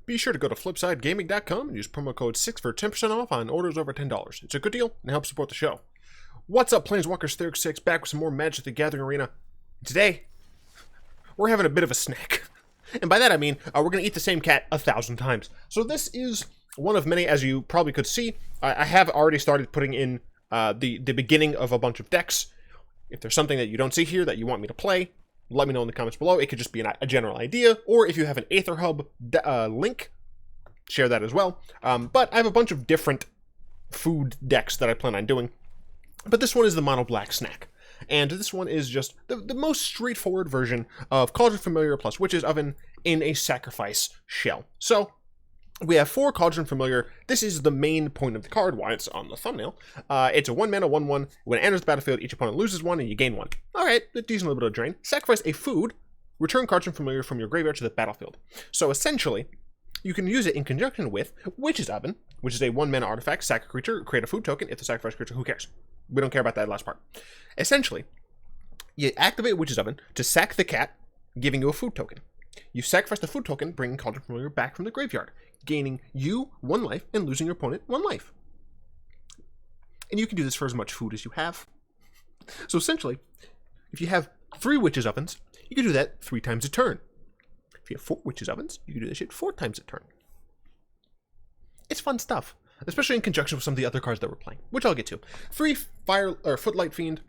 Be sure to go to flipsidegaming.com and use promo code 6 for 10% off on orders over $10. It's a good deal and helps support the show. What's up, Planeswalkers 36, back with some more Magic the Gathering Arena. Today, we're having a bit of a snack. And by that I mean, we're going to eat the same cat 1,000 times. So this is one of many, as you probably could see. I have already started putting in the beginning of a bunch of decks. If there's something that you don't see here that you want me to play, let me know in the comments below. It could just be a general idea, or if you have an Aether Hub link, share that as well. But I have a bunch of different food decks that I plan on doing. But this one is the Mono Black Snack. And this one is just the most straightforward version of Cauldron Familiar plus Witch's Oven in a Sacrifice shell. So, we have 4 Cauldron Familiar. This is the main point of the card, why it's on the thumbnail. It's a 1-mana 1/1. When it enters the battlefield, each opponent loses 1 and you gain 1. Alright, a decent little bit of drain. Sacrifice a food. Return Cauldron Familiar from your graveyard to the battlefield. So essentially, you can use it in conjunction with Witch's Oven, which is a 1-mana artifact. Sack a creature, create a food token. If the sacrifice creature, who cares? We don't care about that last part. Essentially, you activate Witch's Oven to sack the cat, giving you a food token. You sacrifice the food token, bringing Cauldron Familiar back from the graveyard, gaining you 1 life and losing your opponent 1 life. And you can do this for as much food as you have. So essentially, if you have 3 Witch's Ovens, you can do that 3 times a turn. If you have 4 Witch's Ovens, you can do this shit 4 times a turn. It's fun stuff, especially in conjunction with some of the other cards that we're playing, which I'll get to. 3 Footlight Fiend.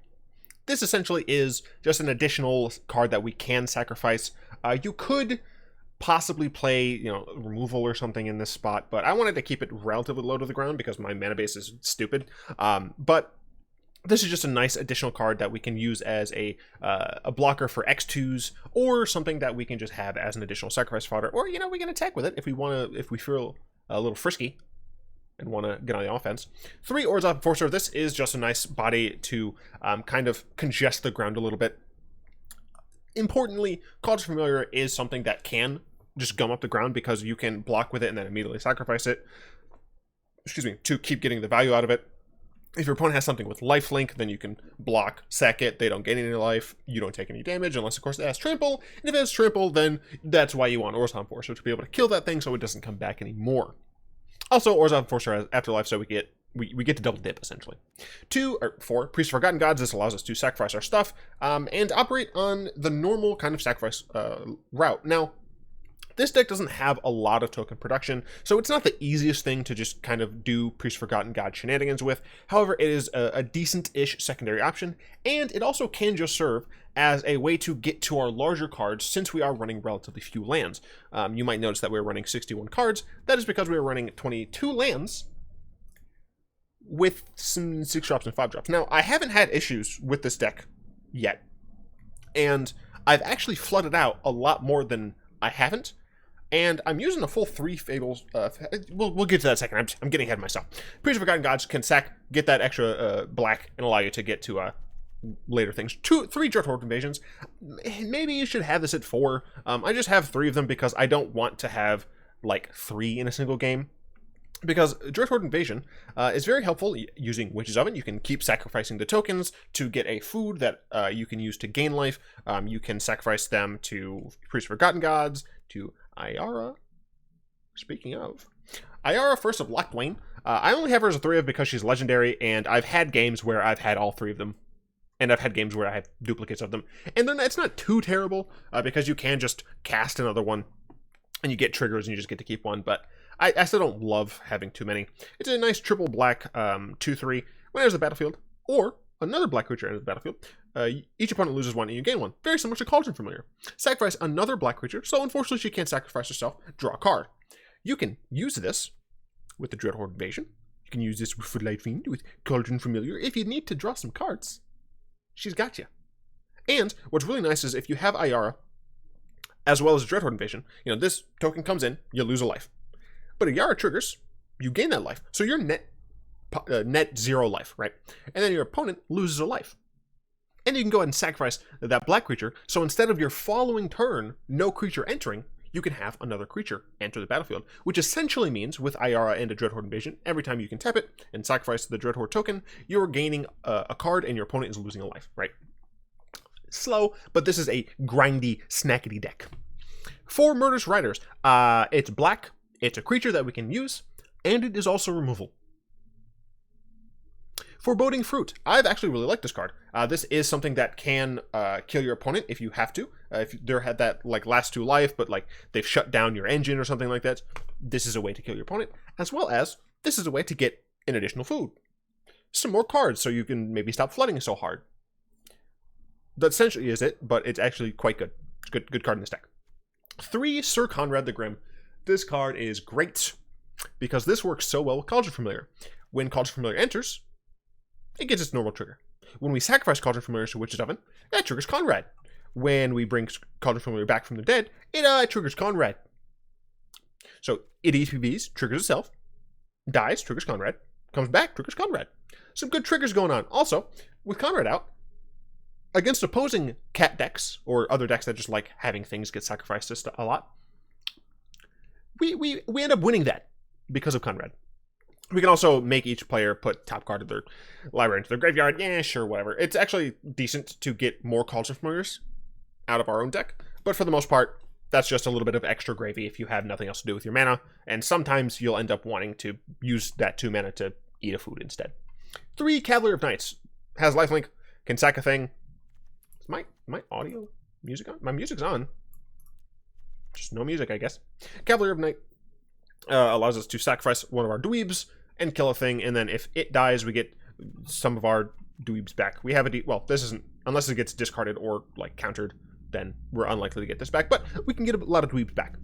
This essentially is just an additional card that we can sacrifice. You could possibly play, removal or something in this spot, but I wanted to keep it relatively low to the ground because my mana base is stupid. But this is just a nice additional card that we can use as a blocker for X2s, or something that we can just have as an additional sacrifice fodder, or we can attack with it if we feel a little frisky and want to get on the offense. 3 Orzhov Enforcer. This is just a nice body to kind of congest the ground a little bit. Importantly, Cauldron Familiar is something that can just gum up the ground because you can block with it and then immediately sacrifice it. To keep getting the value out of it. If your opponent has something with lifelink, then you can block, sack it, they don't gain any life, you don't take any damage, unless of course it has trample, and if it has trample, then that's why you want Orzhov Enforcer, to be able to kill that thing so it doesn't come back anymore. Also, Orzhov Enforcer has Afterlife, so we get to double dip, essentially. 4 Priest of Forgotten Gods. This allows us to sacrifice our stuff, and operate on the normal kind of sacrifice route. Now, this deck doesn't have a lot of token production, so it's not the easiest thing to just kind of do Priest of Forgotten God shenanigans with. However, it is a decent-ish secondary option, and it also can just serve as a way to get to our larger cards since we are running relatively few lands. You might notice that we're running 61 cards. That is because we are running 22 lands with some 6 drops and 5 drops. Now, I haven't had issues with this deck yet, and I've actually flooded out a lot more than I haven't. And I'm using a full 3 Fables. We'll get to that in a second. I'm getting ahead of myself. Priest of Forgotten Gods can sack, get that extra black, and allow you to get to later things. 3 Dreadhorde Invasions. Maybe you should have this at 4. I just have 3 of them because I don't want to have like 3 in a single game. Because Dreadhorde Invasion is very helpful using Witch's Oven. You can keep sacrificing the tokens to get a food that you can use to gain life. You can sacrifice them to Priest of Forgotten Gods, to Ayara. Speaking of, Ayara, First of Locthwain. I only have her as a 3 of because she's legendary, and I've had games where I've had all 3 of them. And I've had games where I have duplicates of them. And then it's not too terrible, because you can just cast another one, and you get triggers, and you just get to keep 1, but I still don't love having too many. It's a nice triple black 2/3 when it enters the battlefield, or another black creature enters the battlefield. Each opponent loses 1 and you gain 1. Very similar to Cauldron Familiar. Sacrifice another black creature, so unfortunately she can't sacrifice herself. Draw a card. You can use this with the Dreadhorde Invasion. You can use this with Footlight Fiend, with Cauldron Familiar. If you need to draw some cards, she's got you. And what's really nice is if you have Ayara, as well as Dreadhorde Invasion, this token comes in, you lose a life. But Ayara triggers, you gain that life. So you're net 0 life, right? And then your opponent loses a life. And you can go ahead and sacrifice that black creature. So instead of your following turn, no creature entering, you can have another creature enter the battlefield. Which essentially means, with Ayara and a Dreadhorde Invasion, every time you can tap it and sacrifice the Dreadhorde token, you're gaining a card and your opponent is losing a life, right? Slow, but this is a grindy, snackety deck. 4 Murderous Riders. It's black. It's a creature that we can use, and it is also removal. Foreboding Fruit. I've actually really liked this card. This is something that can kill your opponent if you have to. If they had that like last 2 life, but like they've shut down your engine or something like that, this is a way to kill your opponent, as well as this is a way to get an additional food. Some more cards so you can maybe stop flooding so hard. That essentially is it, but it's actually quite good. It's good card in this deck. 3, Syr Konrad the Grim. This card is great because this works so well with Cauldron Familiar. When Cauldron Familiar enters, it gets its normal trigger. When we sacrifice Cauldron Familiar to Witch's Oven, that triggers Konrad. When we bring Cauldron Familiar back from the dead, it triggers Konrad. So it ETBs, triggers itself, dies, triggers Konrad, comes back, triggers Konrad. Some good triggers going on. Also, with Konrad out, against opposing cat decks, or other decks that just like having things get sacrificed a lot, we end up winning that because of Konrad. We can also make each player put top card of their library into their graveyard. Yeah, sure, whatever. It's actually decent to get more Cauldron Familiars out of our own deck, but for the most part, that's just a little bit of extra gravy if you have nothing else to do with your mana, and sometimes you'll end up wanting to use that 2 mana to eat a food instead. 3, Cavalier of Nights. Has lifelink, can sack a thing. Is my audio music on? My music's on. Just no music, I guess. Cavalier of Night allows us to sacrifice one of our dweebs and kill a thing, and then if it dies, we get some of our dweebs back. We have well, this isn't, unless it gets discarded or like countered, then we're unlikely to get this back, but we can get a lot of dweebs back.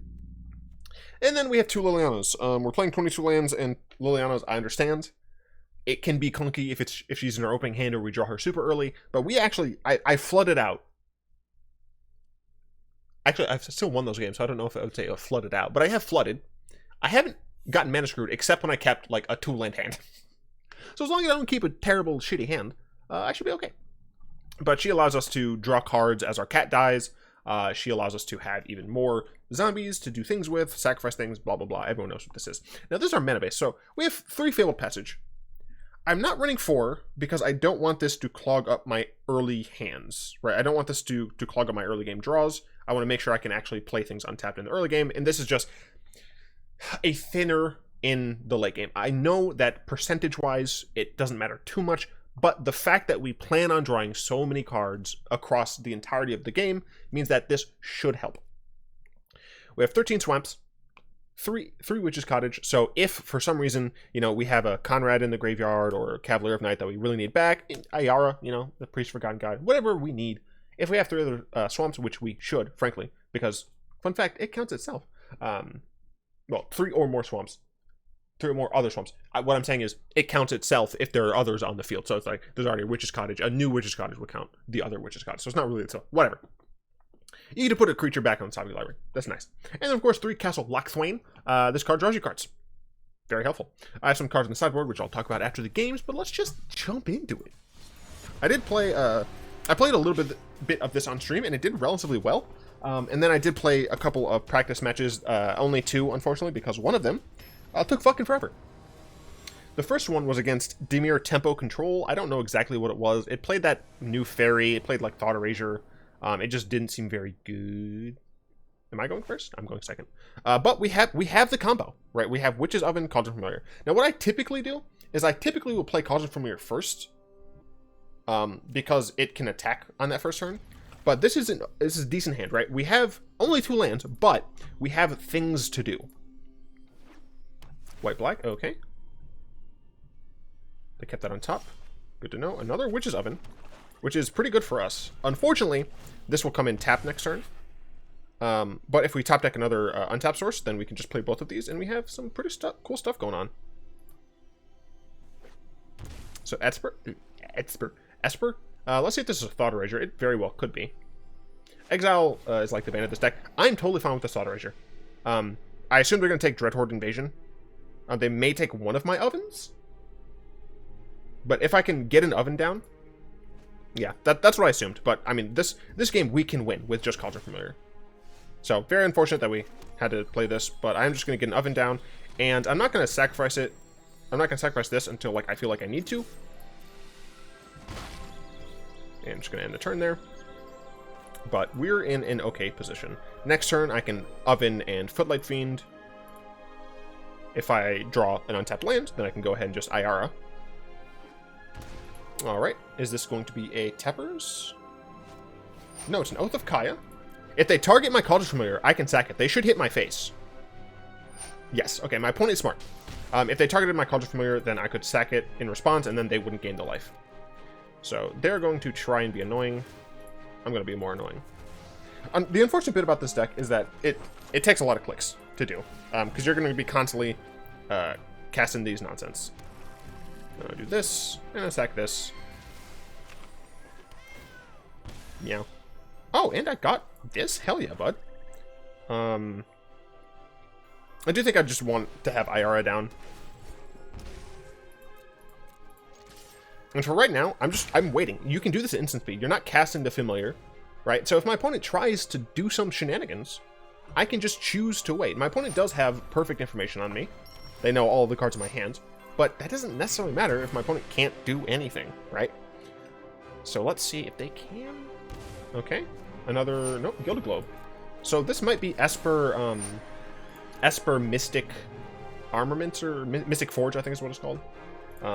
And then we have 2 Lilianas. We're playing 22 lands, and Lilianas, I understand, it can be clunky if she's in our opening hand or we draw her super early, but we actually, I flooded out. Actually, I've still won those games, so I don't know if I would say flooded out, but I have flooded. I haven't gotten mana screwed except when I kept like a 2-land hand. So as long as I don't keep a terrible, shitty hand, I should be okay. But she allows us to draw cards as our cat dies. She allows us to have even more zombies to do things with, sacrifice things, blah, blah, blah. Everyone knows what this is. Now, this is our mana base. So we have 3 Fabled Passage. I'm not running 4 because I don't want this to clog up my early hands, right? I don't want this to clog up my early game draws. I want to make sure I can actually play things untapped in the early game, and this is just a thinner in the late game. I know that percentage-wise, it doesn't matter too much, but the fact that we plan on drawing so many cards across the entirety of the game means that this should help. We have 13 Swamps, 3 Witch's Cottage, so if for some reason, we have a Konrad in the graveyard or a Cavalier of Night that we really need back, Ayara, the Priest Forgotten God, whatever we need, if we have 3 other Swamps, which we should, frankly, because, fun fact, it counts itself. Well, 3 or more Swamps. 3 or more other Swamps. What I'm saying is, it counts itself if there are others on the field. So it's like, there's already a Witch's Cottage. A new Witch's Cottage would count the other Witch's Cottage. So it's not really itself. Whatever. You need to put a creature back on the top of your library. That's nice. And then, of course, 3 Castle Locthwain. This card draws you cards. Very helpful. I have some cards on the sideboard, which I'll talk about after the games, but let's just jump into it. I did play, I played a little bit of this on stream, and it did relatively well. And then I did play a couple of practice matches, only 2, unfortunately, because one of them took fucking forever. The first one was against Dimir Tempo Control. I don't know exactly what it was. It played that new fairy. It played like Thought Erasure. It just didn't seem very good. Am I going first? I'm going second. But we have the combo, right? We have Witch's Oven, Cauldron Familiar. Now, what I typically do is I typically will play Cauldron Familiar first, because it can attack on that first turn. But this is a decent hand, right? We have only 2 lands, but we have things to do. White, black, okay. They kept that on top. Good to know. Another Witch's Oven, which is pretty good for us. Unfortunately, this will come in tap next turn. But if we top deck another untap source, then we can just play both of these, and we have some pretty cool stuff going on. So Esper. Let's see if this is a Thought Erasure. It very well could be. Exile is like the bane of this deck. I'm totally fine with the Thought Erasure. I assume they're going to take Dreadhorde Invasion. They may take one of my ovens. But if I can get an oven down, yeah, that's what I assumed. But, I mean, this game we can win with just Cauldron Familiar. So, very unfortunate that we had to play this, but I'm just going to get an oven down, and I'm not going to sacrifice it. I'm not going to sacrifice this until, like, I feel like I need to. And I'm just going to end the turn there. But we're in an okay position. Next turn, I can oven and Footlight Fiend. If I draw an untapped land, then I can go ahead and just Ayara. Alright, is this going to be a Teppers? No, it's an Oath of Kaya. If they target my Cauldron Familiar, I can sack it. They should hit my face. Yes, okay, my opponent is smart. If they targeted my Cauldron Familiar, then I could sack it in response, and then they wouldn't gain the life. So they're going to try and be annoying. I'm going to be more annoying. The unfortunate bit about this deck is that it takes a lot of clicks to do, because you're going to be constantly casting these nonsense. I'll do this, and attack this. Meow. Oh, and I got this? Hell yeah, bud. I do think I just want to have Ayara down. And for right now, I'm waiting. You can do this at instant speed. You're not casting the Familiar, right? So if my opponent tries to do some shenanigans, I can just choose to wait. My opponent does have perfect information on me. They know all of the cards in my hand, but that doesn't necessarily matter if my opponent can't do anything, right? So let's see if they can. Okay, another, nope, Gilded Globe. So this might be Esper Mystic Armaments, or Mystic Forge, I think is what it's called.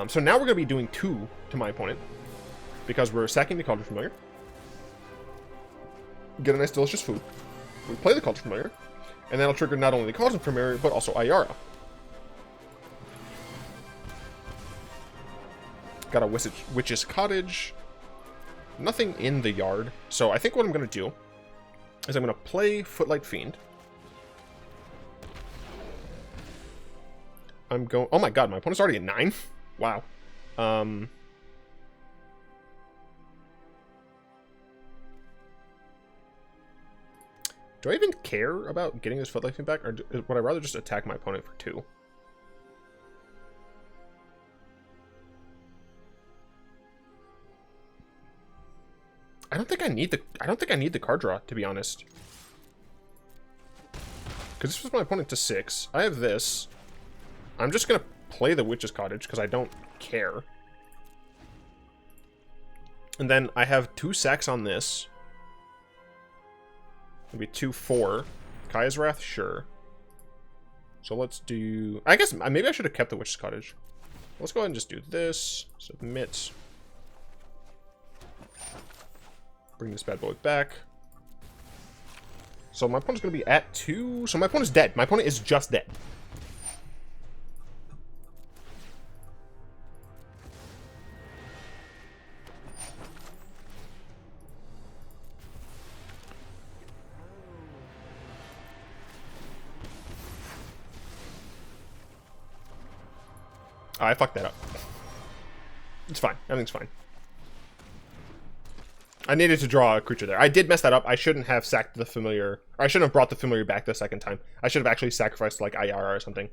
So now we're going to be doing 2 to my opponent, because we're sacking the Cauldron Familiar. Get a nice delicious food. We play the Cauldron Familiar, and that'll trigger not only the Cauldron Familiar, but also Ayara. Got a Witch's Cottage. Nothing in the yard. So I think what I'm going to do is I'm going to play Footlight Fiend. I'm going... Oh my god, my opponent's already at 9? Wow. Do I even care about getting this Footlight Fiend back, or would I rather just attack my opponent for 2? I don't think I need the card draw, to be honest. Because this was my opponent to 6. I have this. I'm just gonna play the Witch's Cottage because I don't care. And then I have 2 sacks on this. Maybe 2, 4. Kaya's Wrath, sure. So let's do... I guess maybe I should have kept the Witch's Cottage. Let's go ahead and just do this. Submit. Bring this bad boy back. So my opponent's going to be at 2. So my opponent's dead. My opponent is just dead. I fucked that up. It's fine. Everything's fine. I needed to draw a creature there. I did mess that up. I shouldn't have sacked the Familiar. Or I shouldn't have brought the Familiar back the second time. I should have actually sacrificed, like, Ayara or something.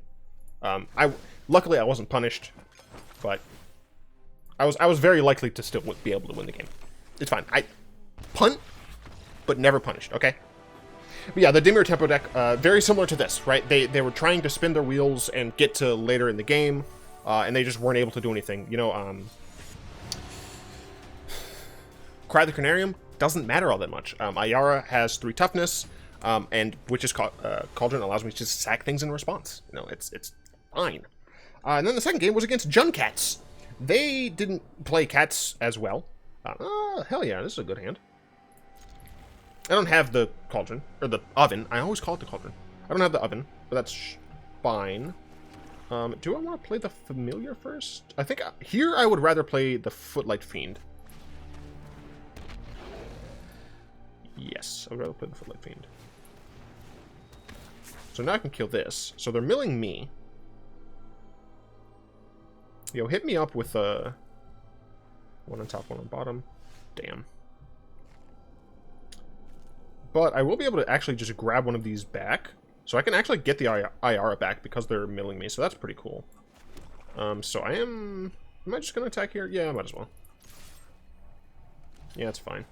Luckily, I wasn't punished. But I was very likely to still be able to win the game. It's fine. I punt, but never punished, okay? But yeah, the Dimir Tempo deck, very similar to this, right? They were trying to spin their wheels and get to later in the game, and they just weren't able to do anything. You know, Cry the Cranarium doesn't matter all that much. Ayara has 3 toughness, and Witch's Cauldron allows me to just sack things in response. You know, it's fine. And then the second game was against Juncats. They didn't play cats as well. Hell yeah, this is a good hand. I don't have the Cauldron, or the Oven. I always call it the Cauldron. I don't have the Oven, but that's fine. Do I want to play the Familiar first? I think here I would rather play the Footlight Fiend. Yes, I would rather play the Footlight Fiend. So now I can kill this. So they're milling me. Yo, hit me up with a... one on top, one on bottom. Damn. But I will be able to actually just grab one of these back. So I can actually get the Ayara back because they're milling me. So that's pretty cool. So I am... Am I just going to attack here? Yeah, I might as well. Yeah, it's fine.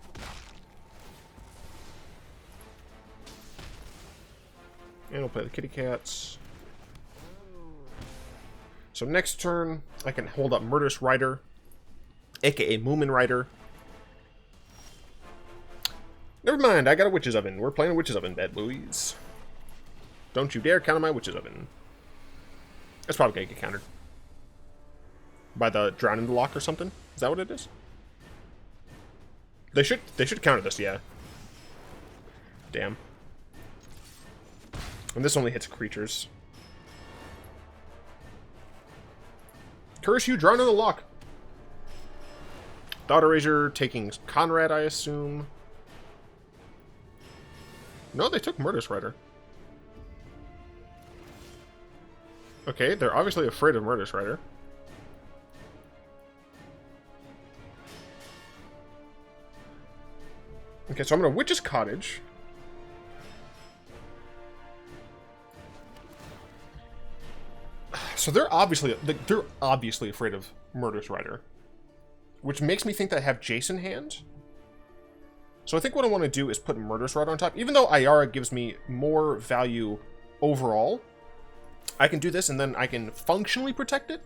And we'll play the kitty cats. So next turn, I can hold up Murderous Rider, aka Moomin Rider. Never mind, I got a Witch's Oven. We're playing a Witch's Oven, bad boys. Don't you dare count on my Witch's Oven. It's probably gonna get countered. By the Drown in the Lock or something? Is that what it is? They should counter this, yeah. Damn. And this only hits creatures. Curse you, Drown in the Lock. Thought Erasure taking Konrad, I assume. No, they took Murderous Rider. Okay, they're obviously afraid of Murderous Rider. Okay, so I'm going to Witch's Cottage. So they're obviously afraid of Murderous Rider, which makes me think that I have Jace in hand. So I think what I want to do is put Murderous Rider on top. Even though Ayara gives me more value overall, I can do this and then I can functionally protect it.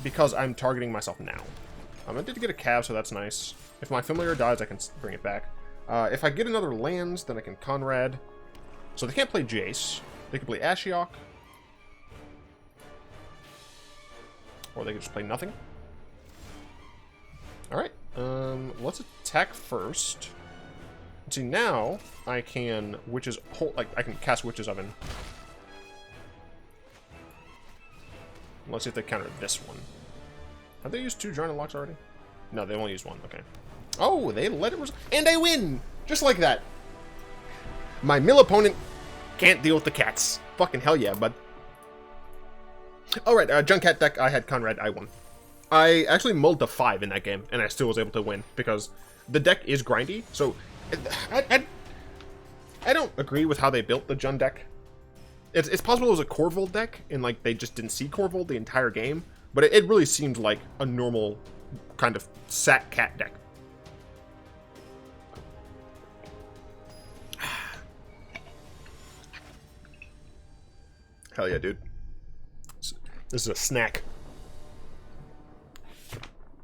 Because I'm targeting myself now. I did get a Cav, so that's nice. If my Familiar dies, I can bring it back. If I get another lands, then I can Konrad. So they can't play Jace. They can play Ashiok. Or they can just play nothing. Alright, let's attack first. See, now I can I can cast Witch's Oven. Let's see if they counter this one. Have they used 2 Giant Locks already? No, they only used 1. Okay. Oh, they let it and I win! Just like that. My mill opponent can't deal with the cats. Fucking hell yeah, bud. Alright, Junk Cat deck, I had Konrad, I won. I actually mulled to 5 in that game, and I still was able to win, because the deck is grindy, so I don't agree with how they built the Jun deck. It's possible it was a Corvold deck, and like they just didn't see Corvold the entire game, but it really seemed like a normal kind of sack cat deck. Hell yeah, dude. This is a snack.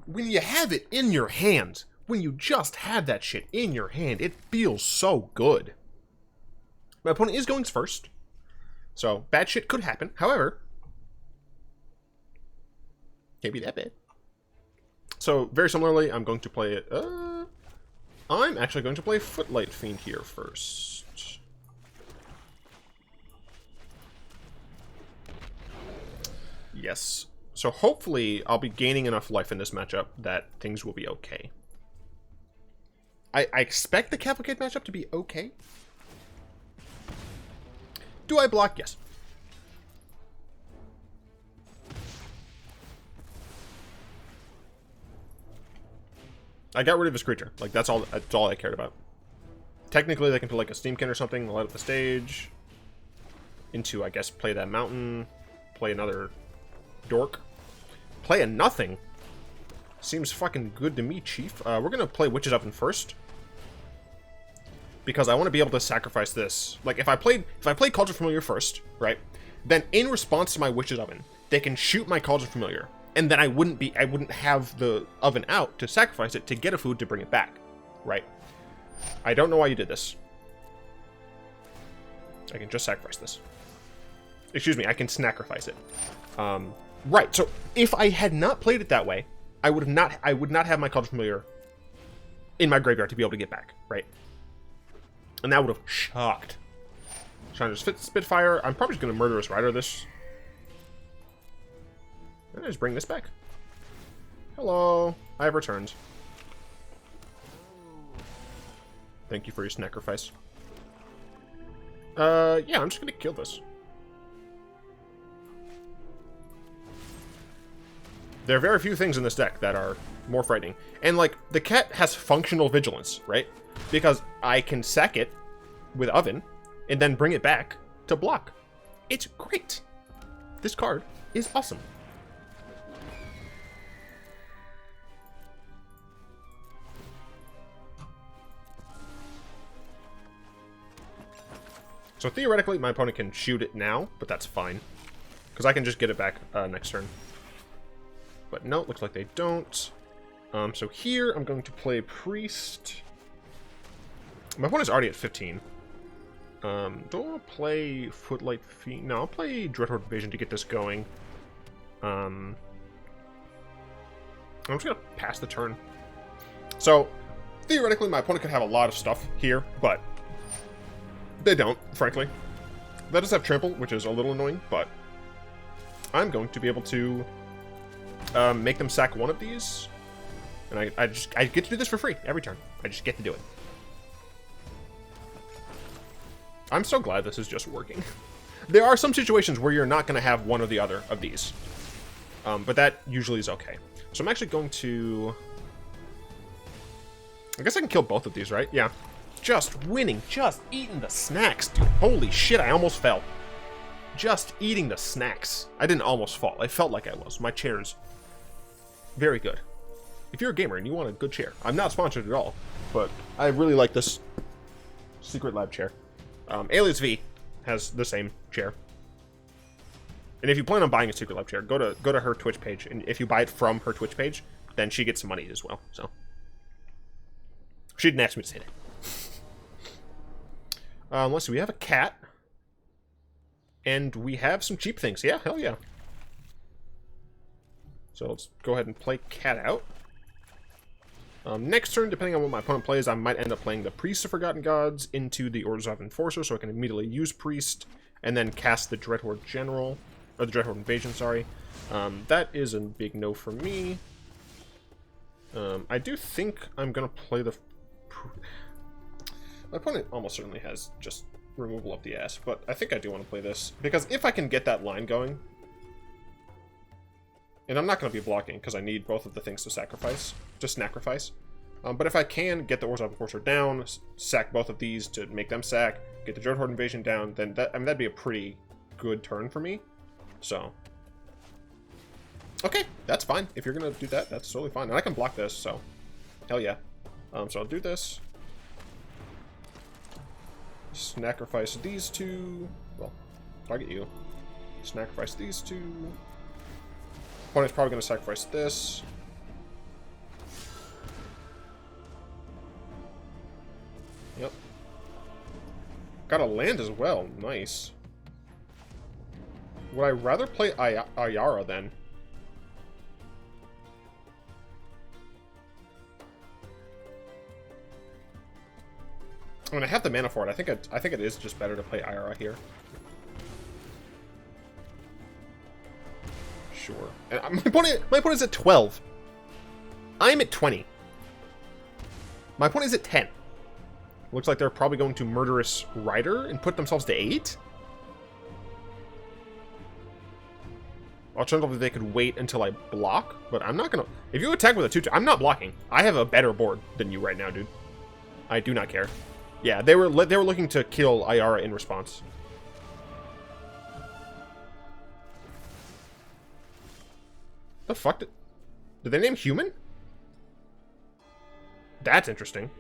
When you have it in your hand, when you just have that shit in your hand, it feels so good. My opponent is going first, so bad shit could happen. However, can't be that bad. So very similarly, I'm going to play it. I'm actually going to play Footlight Fiend here first. Yes. So hopefully I'll be gaining enough life in this matchup that things will be okay. I expect the Cavalcade matchup to be okay. Do I block? Yes. I got rid of his creature. Like, that's all I cared about. Technically, they can put like a Steamkin or something, light up the stage. Into, I guess, play that mountain. Play another dork. Play a nothing. Seems fucking good to me, Chief. We're gonna play Witch's Oven first. Because I want to be able to sacrifice this. Like, if I played Cauldron Familiar first, right? Then in response to my Witch's Oven, they can shoot my Cauldron Familiar. And then I wouldn't have the oven out to sacrifice it to get a food to bring it back. Right? I don't know why you did this. I can just sacrifice this. Excuse me, I can Snackrifice it. Right, so if I had not played it that way, I would not have my Cauldron Familiar in my graveyard to be able to get back, right? And that would have shocked. Trying to just Spitfire. I'm probably just going to Murderous Rider this. And I just bring this back. Hello. I have returned. Thank you for your Snackrifice. Yeah, I'm just going to kill this. There are very few things in this deck that are more frightening. And, like, the cat has functional vigilance, right? Because I can sack it with Oven and then bring it back to block. It's great. This card is awesome. So theoretically, my opponent can shoot it now, but that's fine. Because I can just get it back next turn. But no, looks like they don't. So here, I'm going to play Priest. My opponent's already at 15. Do I want to play Footlight Fiend? No, I'll play Dreadhorde Invasion to get this going. I'm just going to pass the turn. So, theoretically, my opponent could have a lot of stuff here, but they don't, frankly. That does have Trample, which is a little annoying, but I'm going to be able to make them sack one of these. And I get to do this for free every turn. I just get to do it. I'm so glad this is just working. There are some situations where you're not going to have one or the other of these. But that usually is okay. So I'm actually going to... I guess I can kill both of these, right? Yeah. Just winning. Just eating the snacks, dude. Holy shit, I almost fell. Just eating the snacks. I didn't almost fall. I felt like I was. My chair's very good. If you're a gamer and you want a good chair, I'm not sponsored at all, but I really like this Secret Lab chair. Alias V has the same chair. And if you plan on buying a Secret Lab chair, go to her Twitch page, and if you buy it from her Twitch page, then she gets some money as well. So she didn't ask me to say that. Let's see, we have a cat. And we have some cheap things. Yeah, hell yeah. So let's go ahead and play cat out. Next turn, depending on what my opponent plays, I might end up playing the Priest of Forgotten Gods into the Orzhov Enforcer, so I can immediately use Priest, and then cast the Dreadhorde General, or the Dreadhorde Invasion, sorry. That is a big no for me. I do think I'm going to play the... My opponent almost certainly has just removal up the ass, but I think I do want to play this, because if I can get that line going, and I'm not going to be blocking, because I need both of the things to sacrifice, to Snackrifice. But if I can get the Orzhov Enforcer down, sack both of these to make them sack, get the Dreadhorde Invasion down, then that'd be a pretty good turn for me. So, okay, that's fine. If you're going to do that, that's totally fine. And I can block this, so hell yeah. So I'll do this. Snackrifice these two. Well, target you. Snackrifice these two. Opponent's probably going to sacrifice this. Yep. Got a land as well. Nice. Would I rather play Ayara then? I mean, I have the mana for it. I think it is just better to play Ayara here. Sure. And my opponent's at 12. I'm at 20. My opponent's at 10. Looks like they're probably going to Murderous Rider and put themselves to 8. Alternatively, they could wait until I block, but I'm not gonna... If you attack with a 2-2, I'm not blocking. I have a better board than you right now, dude. I do not care. Yeah, they were looking to kill Ayara in response. The fuck did they name human? That's interesting.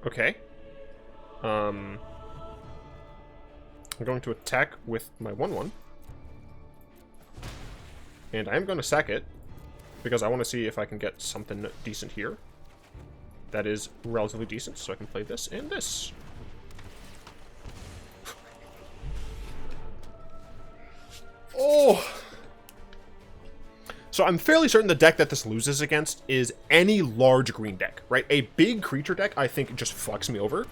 Okay. I'm going to attack with my 1/1. And I'm going to sack it because I want to see if I can get something decent here. That is relatively decent, so I can play this and this. Oh! So I'm fairly certain the deck that this loses against is any large green deck, right? A big creature deck, I think, just fucks me over.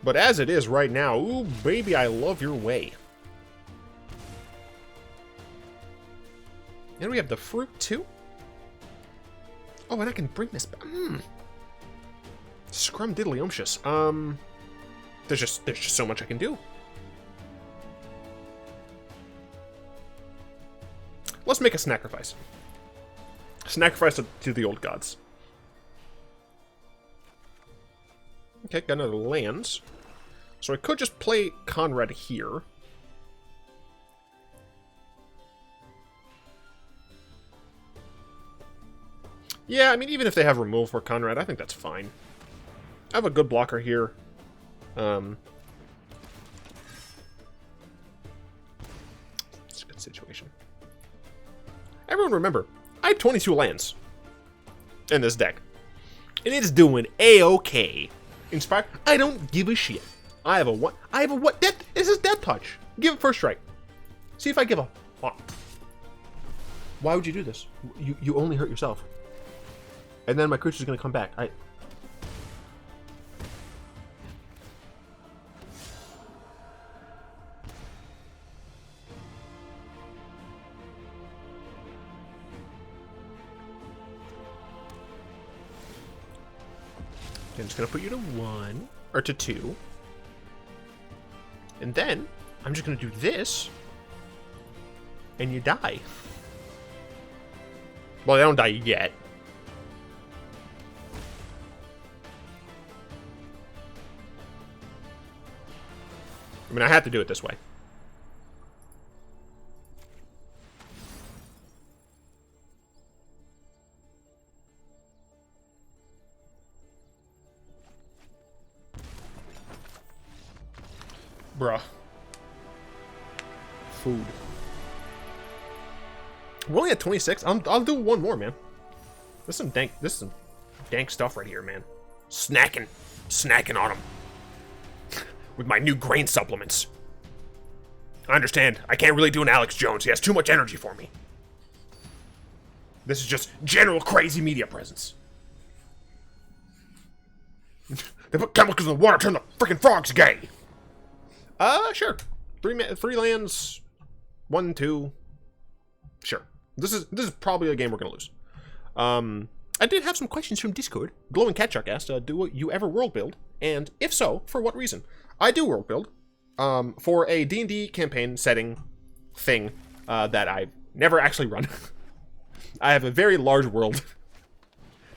But as it is right now, ooh, baby, I love your way. And we have the fruit, too. Oh, and I can bring this back. Scrumdiddlyumptious. There's just so much I can do. Let's make a Snackrifice. Snackrifice to the old gods. Okay, got another lands. So I could just play Konrad here. Yeah, I mean, even if they have removal for Konrad, I think that's fine. I have a good blocker here. It's a good situation. Everyone remember, I have 22 lands in this deck. And it's doing A-okay. Inspired? I don't give a shit. I have a what? I have a what? This is Death Touch. Give it first strike. See if I give a fuck. Why would you do this? You only hurt yourself. And then my creature's gonna come back. Okay, I'm just gonna put you to 1 or to 2. And then I'm just gonna do this. And you die. Well, they don't die yet. I mean, I have to do it this way. Bruh. Food. We're only at 26. I'll do one more, man. This is some dank stuff right here, man. Snacking on them. With my new grain supplements. I understand. I can't really do an Alex Jones. He has too much energy for me. This is just general crazy media presence. They put chemicals in the water, turn the freaking frogs gay. Sure. 3 lands, 1, 2. Sure. This is probably a game we're gonna lose. I did have some questions from Discord. Glowing Cat Shark asked, do you ever world build? And if so, for what reason? I do world build. For a D&D campaign setting thing that I've never actually run. I have a very large world.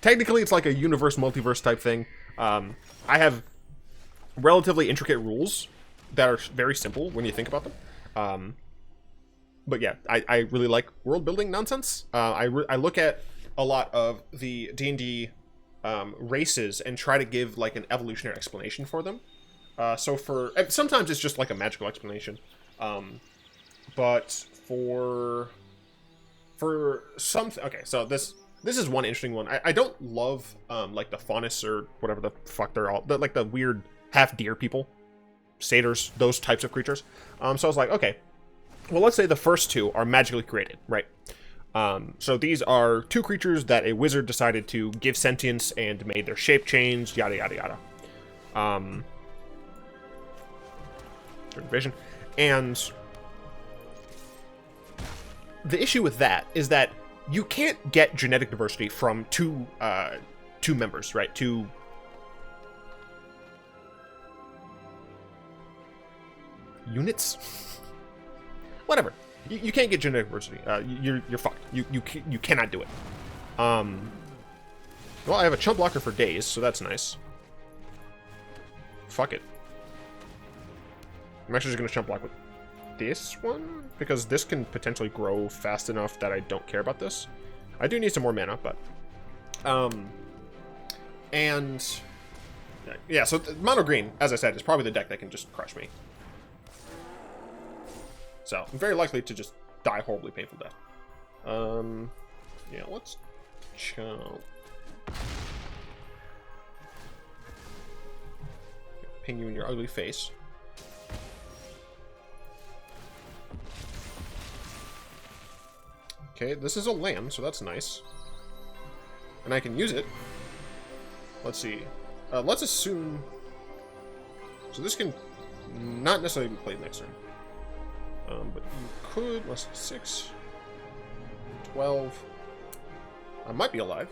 Technically, it's like a universe, multiverse type thing. I have relatively intricate rules that are very simple when you think about them. But yeah, I really like world building nonsense. I look at a lot of the D&D races and try to give like an evolutionary explanation for them. So sometimes it's just like a magical explanation. But for some, okay, so this is one interesting one. I don't love like the faunus or whatever the fuck they're all, like the weird half deer people, satyrs, those types of creatures. So I was like, okay, well, let's say the first 2 are magically created, right? So these are 2 creatures that a wizard decided to give sentience and made their shape change, yada yada yada. Vision. And the issue with that is that you can't get genetic diversity from two members, right? 2 units? Whatever. You can't get genetic diversity. You're fucked. You cannot do it. Well, I have a chump blocker for days, so that's nice. Fuck it. I'm actually just going to chump block with this one, because this can potentially grow fast enough that I don't care about this. I do need some more mana, but... And... Yeah, so mono green, as I said, is probably the deck that can just crush me. So, I'm very likely to just die horribly painful death. Yeah, let's chump. Ping you in your ugly face. Okay, this is a land, so that's nice. And I can use it. Let's see. Let's assume... So this can not necessarily be played next turn. But you could... Let's see, 6... 12... I might be alive.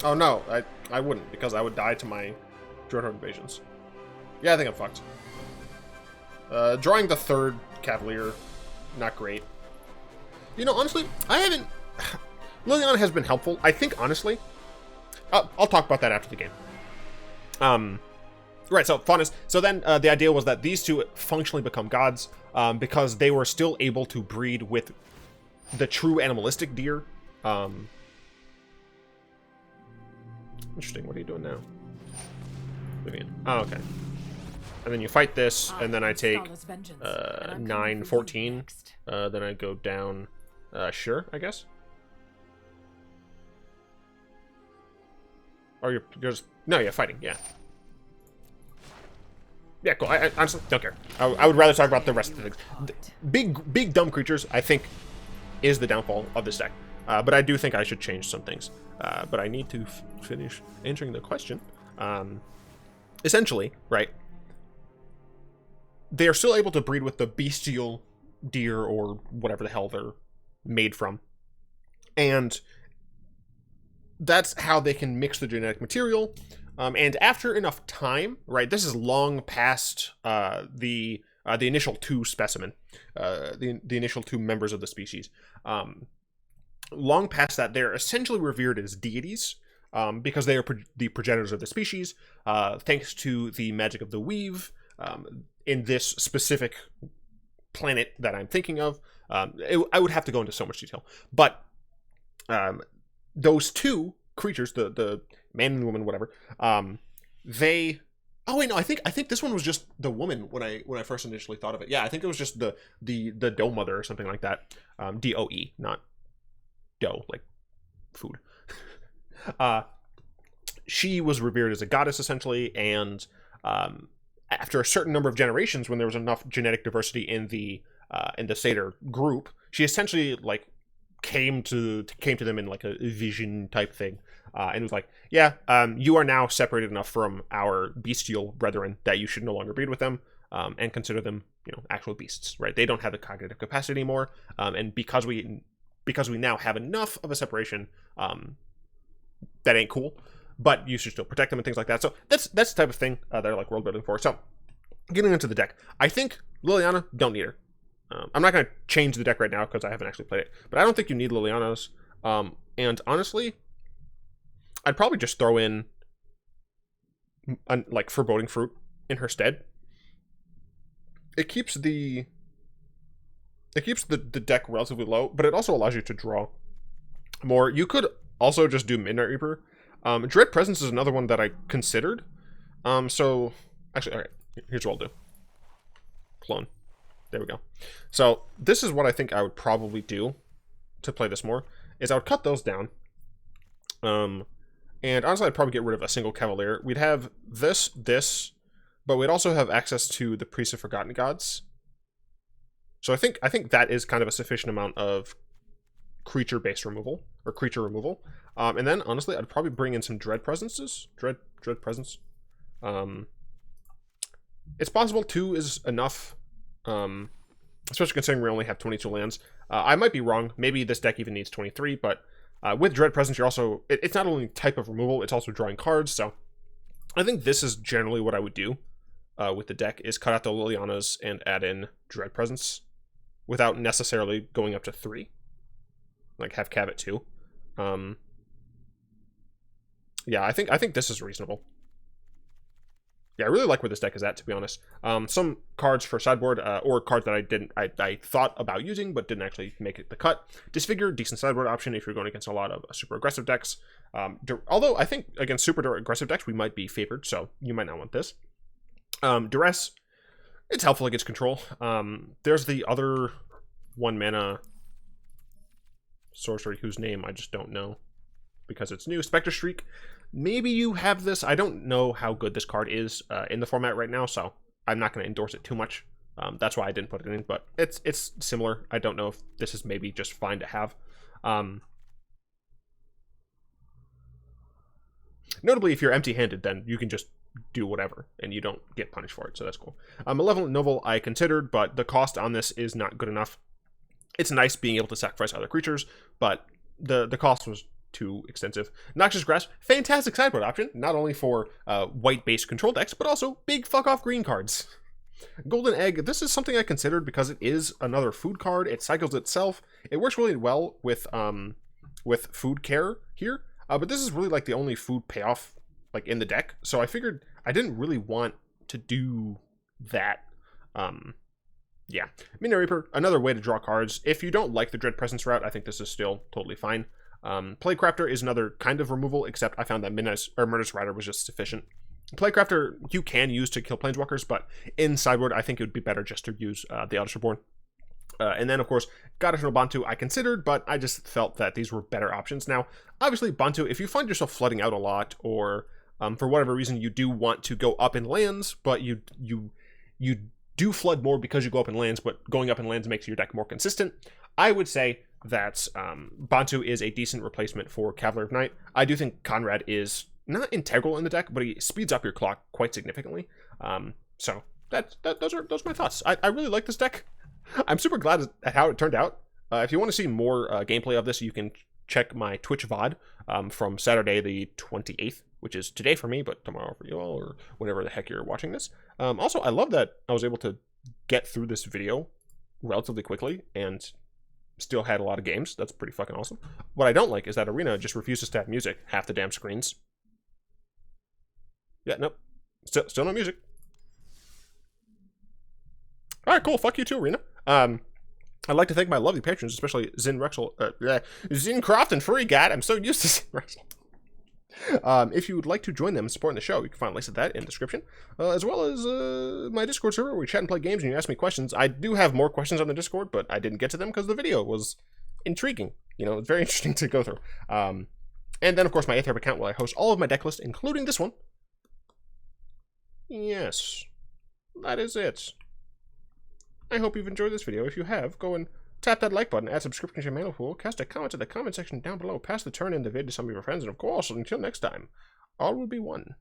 Oh no, I wouldn't, because I would die to my Dreadhorde Invasions. Yeah, I think I'm fucked. Drawing the 3rd Cavalier... Not great. You know, honestly, I haven't... Liliana has been helpful. I think, honestly... I'll talk about that after the game. Right, so, faunus. So then, the idea was that these 2 functionally become gods, because they were still able to breed with the true animalistic deer. Interesting, what are you doing now? Vivian. Oh, okay. And then you fight this, and then I take 9, 14. Then I go down, sure, I guess. Or you're just... No, yeah, fighting, yeah. Yeah, cool. I honestly don't care. I would rather talk about the rest of the things. Big dumb creatures, I think, is the downfall of this deck. But I do think I should change some things. But I need to finish answering the question. Essentially, right, they are still able to breed with the bestial deer or whatever the hell they're made from. And that's how they can mix the genetic material. And after enough time, right, this is long past the initial 2 specimen, the initial 2 members of the species. Long past that, they're essentially revered as deities because they are the progenitors of the species, thanks to the magic of the weave in this specific planet that I'm thinking of. I would have to go into so much detail, but those 2 creatures, the man and woman, whatever, they... Oh wait, no, I think this one was just the woman when I first initially thought of it. Yeah, I think it was just the doe mother or something like that. DOE, not dough, like food. She was revered as a goddess essentially, and after a certain number of generations, when there was enough genetic diversity in the satyr group, she essentially like came to them in like a vision type thing, and was like, yeah, you are now separated enough from our bestial brethren that you should no longer breed with them, and consider them, you know, actual beasts, right? They don't have the cognitive capacity anymore, and because we now have enough of a separation, that ain't cool, but you should still protect them and things like that. So that's the type of thing that I like world building for. So getting into the deck, I think Liliana, don't need her. I'm not going to change the deck right now because I haven't actually played it, but I don't think you need Lilianas. And honestly, I'd probably just throw in like Foreboding Fruit in her stead. It keeps the deck relatively low, but it also allows you to draw more. You could also just do Midnight Reaper. Dread Presence is another one that I considered. So actually, all right, here's what I'll do. Clone. There we go. So this is what I think I would probably do to play this more, is I would cut those down. And honestly, I'd probably get rid of a single Cavalier. We'd have this, but we'd also have access to the Priest of Forgotten Gods. So I think that is kind of a sufficient amount of creature-based removal, or creature removal. And then, honestly, I'd probably bring in some Dread Presences. Dread Presence. It's possible 2 is enough, especially considering we only have 22 lands. I might be wrong. Maybe this deck even needs 23, but with Dread Presence, you're also... It's not only type of removal, it's also drawing cards, so I think this is generally what I would do with the deck, is cut out the Lilianas and add in Dread Presence without necessarily going up to 3. Like, have Cav at 2. Yeah, I think this is reasonable. Yeah, I really like where this deck is at, to be honest. Some cards for sideboard, or cards that I thought about using, but didn't actually make it the cut. Disfigure, decent sideboard option if you're going against a lot of super aggressive decks. Although I think against super aggressive decks, we might be favored, so you might not want this. Duress, it's helpful against control. There's the other 1 mana sorcery whose name I just don't know because it's new. Spectre Streak. Maybe you have this. I don't know how good this card is in the format right now, so I'm not going to endorse it too much. That's why I didn't put it in, but it's similar. I don't know if this is maybe just fine to have. Notably, if you're empty-handed, then you can just do whatever, and you don't get punished for it, so that's cool. Malevolent Novel I considered, but the cost on this is not good enough. It's nice being able to sacrifice other creatures, but the cost was too extensive. Noxious Grasp, fantastic sideboard option, not only for white-based control decks, but also big fuck-off green cards. Golden Egg, this is something I considered because it is another food card. It cycles itself. It works really well with food care here, but this is really like the only food payoff like in the deck, so I figured I didn't really want to do that. Yeah. Midnight Reaper, another way to draw cards. If you don't like the Dread Presence route, I think this is still totally fine. Playcrafter is another kind of removal, except I found that Murderous Rider was just sufficient. Playcrafter you can use to kill Planeswalkers, but in sideboard I think it would be better just to use the Eldritch Reborn. And then, of course, Cottage and Bantu I considered, but I just felt that these were better options. Now, obviously, Bantu, if you find yourself flooding out a lot, or for whatever reason you do want to go up in lands, but you do flood more because you go up in lands, but going up in lands makes your deck more consistent, I would say that Bantu is a decent replacement for Cavalier of Night. I do think Konrad is not integral in the deck, but he speeds up your clock quite significantly. So those are my thoughts. I really like this deck. I'm super glad at how it turned out. If you want to see more gameplay of this, you can check my Twitch VOD from Saturday the 28th, which is today for me, but tomorrow for you all, or whenever the heck you're watching this. Also, I love that I was able to get through this video relatively quickly and still had a lot of games. That's pretty fucking awesome. What I don't like is that Arena just refuses to have music half the damn screens. Yeah, nope. Still no music. Alright, cool. Fuck you too, Arena. I'd like to thank my lovely patrons, especially Zin Croft and Furry God. I'm so used to Zin Rexel. If you would like to join them and support the show, you can find links to that in the description, as well as my Discord server where we chat and play games and you ask me questions. I do have more questions on the Discord, but I didn't get to them because the video was intriguing. You know, it's very interesting to go through. And then, of course, my Aetherp account where I host all of my deck lists, including this one. Yes, that is it. I hope you've enjoyed this video. If you have, go and tap that like button, add subscription to your mail pool, cast a comment in the comment section down below, pass the turn in the vid to some of your friends, and of course, until next time, all will be one.